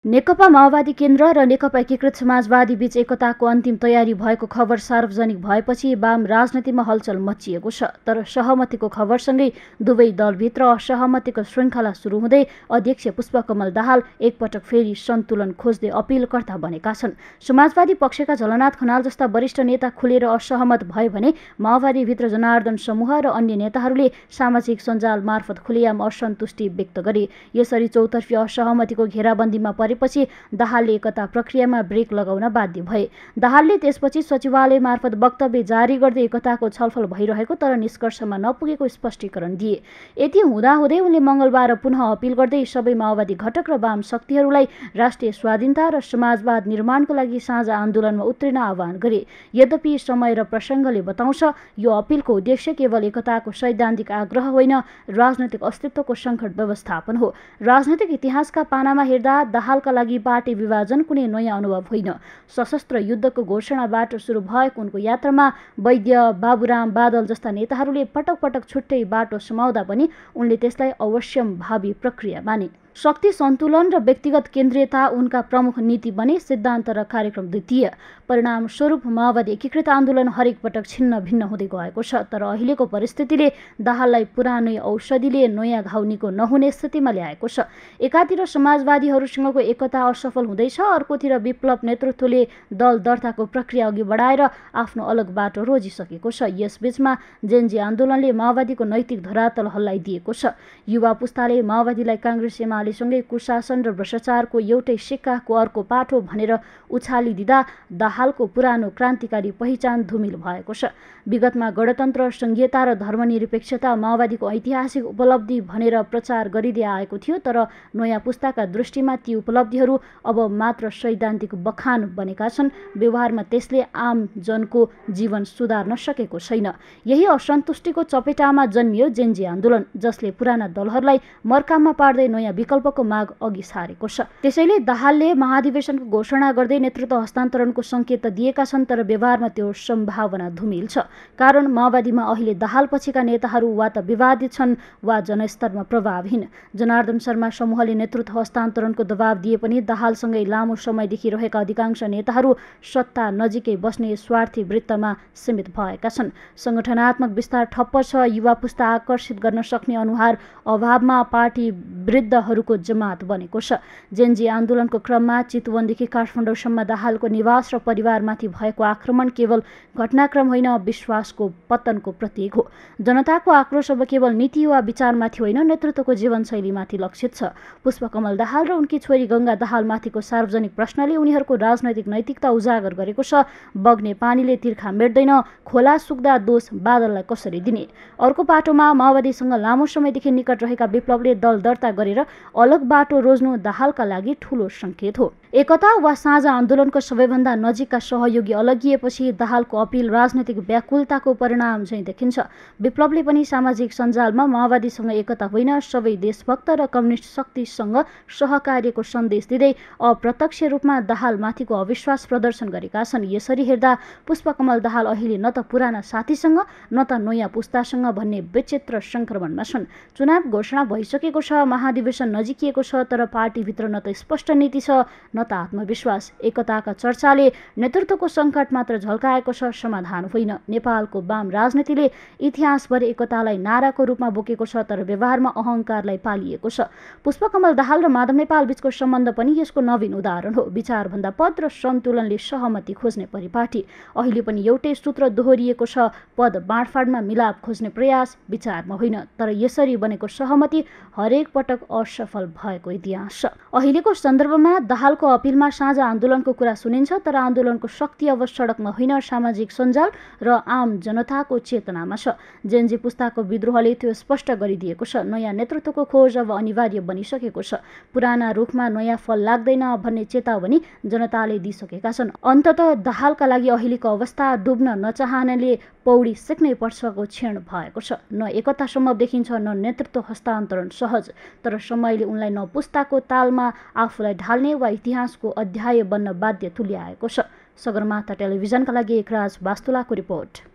नेकपा माओवादी केन्द्र र नेकपा एकीकृत समाजवादी बीच एकताको अन्तिम तयारी भएको खबर सार्वजनिक भएपछि वाम राजनीतिमा हलचल मचिएको छ। तर सहमतिको खबरसँगै दुवै दलभित्र असहमतिको श्रृङ्खला सुरु हुँदै अध्यक्ष पुष्पकमल दाहाल एकपटक फेरि सन्तुलन खोज्दै अपिलकर्ता बनेका छन्। समाजवादी पक्षका झलनाथ खनाल जस्ता वरिष्ठ नेता खुलेर असहमत भए भने माओवादीभित्र जनार्दन समूह र अन्य नेताहरूले सामाजिक सञ्जाल मार्फत खुलेआम असन्तुष्टि व्यक्त गरे। यसरी चौतर्फी असहमतिको घेराबन्दीमा पछि दाहालले एकता प्रक्रियामा ब्रेक लगाउन बाध्य भए। दाहालले त्यसपछि सचिवालय मार्फत वक्तव्य जारी गर्दै एकताको छलफल भइरहेको तर निष्कर्षमा नपुगेको स्पष्टीकरण दिए। यति हुँदाहुँदै उनले मङ्गलबार पुनः अपिल गर्दै सबै माओवादी घटक र वाम शक्तिहरूलाई राष्ट्रिय स्वाधीनता र समाजवाद निर्माणको लागि साझा आन्दोलनमा उत्रिन आह्वान गरे। यद्यपि समय र प्रसङ्गले बताउँछ यो अपिलको उद्देश्य केवल एकताको सैद्धान्तिक आग्रह होइन, राजनैतिक अस्तित्वको सङ्कट व्यवस्थापन हो। राजनैतिक इतिहासका पानामा हेर्दा दाहाल का लागि पार्टी विभाजन कुनै नयाँ अनुभव होइन। सशस्त्र युद्धको घोषणाबाट सुरु भएको उनको यात्रामा वैद्य, बाबुराम, बादल जस्ता नेताहरूले पटक पटक छुट्टै बाटो समाउँदा पनि उनले त्यसलाई अवश्यम भावी प्रक्रिया माने। शक्ति सन्तुलन र व्यक्तिगत केन्द्रीयता उनका प्रमुख नीति बने, सिद्धान्त र कार्यक्रम द्वितीय। परिणामस्वरूप माओवादी एकीकृत आन्दोलन हरेक पटक छिन्न भिन्न हुँदै गएको छ। तर अहिलेको परिस्थितिले दाहाललाई पुरानै औषधिले नयाँ घाउ निको नहुने स्थितिमा ल्याएको छ। एकातिर समाजवादीहरूसँगको एकता असफल हुँदैछ, अर्कोतिर विप्लव नेतृत्वले दल दर्ताको प्रक्रिया अघि बढाएर आफ्नो अलग बाटो रोजिसकेको छ। यसबीचमा जेनजी आन्दोलनले माओवादीको नैतिक धरातल हल्लाइदिएको छ। युवा पुस्ताले माओवादीलाई काङ्ग्रेस एमालेसँगै कुशासन र भ्रष्टाचारको एउटै सिक्काको अर्को पाठो भनेर उछालिदिँदा दाहालको पुरानो क्रान्तिकारी पहिचान धुमिल भएको छ। विगतमा गणतन्त्र, संघीयता र धर्मनिरपेक्षता माओवादीको ऐतिहासिक उपलब्धि भनेर प्रचार गरिँदै आएको थियो। तर नयाँ पुस्ताका दृष्टिमा ती उपलब्धिहरू अब मात्र सैद्धान्तिक बखान बनेका छन्। व्यवहारमा त्यसले आम जनको जीवन सुधार्न सकेको छैन। यही असन्तुष्टिको चपेटामा जन्मियो जेनजी आन्दोलन, जसले पुराना दलहरूलाई मर्काममा पार्दै नयाँ विकल्पको माग अघि सारेको छ। त्यसैले दाहालले महाधिवेशनको घोषणा गर्दै नेतृत्व हस्तान्तरणको सङ्केत दिएका छन्, तर व्यवहारमा त्यो सम्भावना धुमिल छ। कारण माओवादीमा अहिले दाहाल पछिका नेताहरू वा त विवादित छन् वा जनस्तरमा प्रभावहीन। जनार्दन शर्मा समूहले नेतृत्व हस्तान्तरणको दबाव दिए पनि दाहालसँगै लामो समयदेखि रहेका अधिकांश नेताहरू सत्ता नजिकै बस्ने स्वार्थी वृत्तमा सीमित भएका छन्। सङ्गठनात्मक विस्तार ठप्प छ। युवा पुस्ता आकर्षित गर्न सक्ने अनुहार अभावमा पार्टी वृद्धहरूको जमात बनेको छ। जेनजी आन्दोलनको क्रममा चितवनदेखि काठमाडौँसम्म दाहालको निवास र परिवारमाथि भएको आक्रमण केवल घटनाक्रम होइन, विश्वासको पतनको प्रतीक हो। जनताको आक्रोश अब केवल नीति वा विचारमाथि होइन, नेतृत्वको जीवनशैलीमाथि लक्षित छ। पुष्पकमल दाहाल र उनकी छोरी गङ्गा दाहालमाथिको सार्वजनिक प्रश्नले उनीहरूको राजनैतिक नैतिकता उजागर गरेको छ। बग्ने पानीले तिर्खा मेट्दैन, खोला सुक्दा दोष बादललाई कसरी दिने। अर्को पाटोमा माओवादीसँग लामो समयदेखि निकट रहेका विप्लवले दल दर्ता गरेर अलग बाटो रोज्नु दाहालका लागि ठूलो सङ्केत हो। एकता वा साझा आन्दोलनको सबैभन्दा नजिकका सहयोगी अलगिएपछि दाहालको अपिल राजनैतिक व्याकुलताको परिणाम झैँ देखिन्छ। विप्लवले पनि सामाजिक सञ्जालमा माओवादीसँग एकता होइन, सबै देशभक्त र कम्युनिस्ट शक्तिसँग सहकार्यको सन्देश दिँदै अप्रत्यक्ष रूपमा दाहालमाथिको अविश्वास प्रदर्शन गरेका छन्। यसरी हेर्दा पुष्पकमल दाहाल अहिले न त पुराना साथीसँग न त नयाँ पुस्तासँग भन्ने विचित्र सङ्क्रमणमा छन्। चुनाव घोषणा भइसकेको छ, महाधिवेशन नजिकिएको छ, तर पार्टीभित्र न त स्पष्ट नीति छ न त आत्मविश्वास। एकताका चर्चाले नेतृत्वको सङ्कट मात्र झल्काएको छ, समाधान होइन। नेपालको वाम राजनीतिले इतिहासभरि एकतालाई नाराको रूपमा बोकेको छ, तर व्यवहारमा अहङ्कारलाई पालिएको छ। पुष्पकमल दाहाल र माधव नेपाल बीचको सम्बन्ध पनि यसको नवीन उदाहरण हो। विचारभन्दा पद र सन्तुलनले सहमति खोज्ने परिपाटी। अहिले पनि एउटै सूत्र दोहोरिएको छ, पद बाँडफाँडमा मिलाप खोज्ने प्रयास, विचारमा होइन। तर यसरी बनेको सहमति हरेक पटक असफल भएको इतिहास छ। अहिलेको सन्दर्भमा दाहालको अपिलमा साझा आन्दोलनको कुरा सुनिन्छ, तर आन्दोलनको शक्ति अब सडकमा होइन, सामाजिक सञ्जाल र आम जनताको चेतनामा छ। जेनजी पुस्ताको विद्रोहले त्यो स्पष्ट गरिदिएको छ। नयाँ नेतृत्वको खोज अब अनिवार्य बनिसकेको छ। पुराना रुखमा नयाँ फल लाग्दैन भन्ने चेतावनी जनताले दिइसकेका छन्। अन्ततः दाहालका लागि अहिलेको अवस्था डुब्न नचाहनेले पौडी सिक्नै पर्छको क्षण भएको छ। न एकता सम्भव देखिन्छ, न नेतृत्व हस्तान्तरण सहज। तर समयले उनलाई न पुस्ताको तालमा आफूलाई ढाल्ने वा इतिहासको अध्याय बन्न बाध्य तुल्याएको छ। सगरमाथा टेलिभिजनका लागि एकराज वास्तुलाको रिपोर्ट।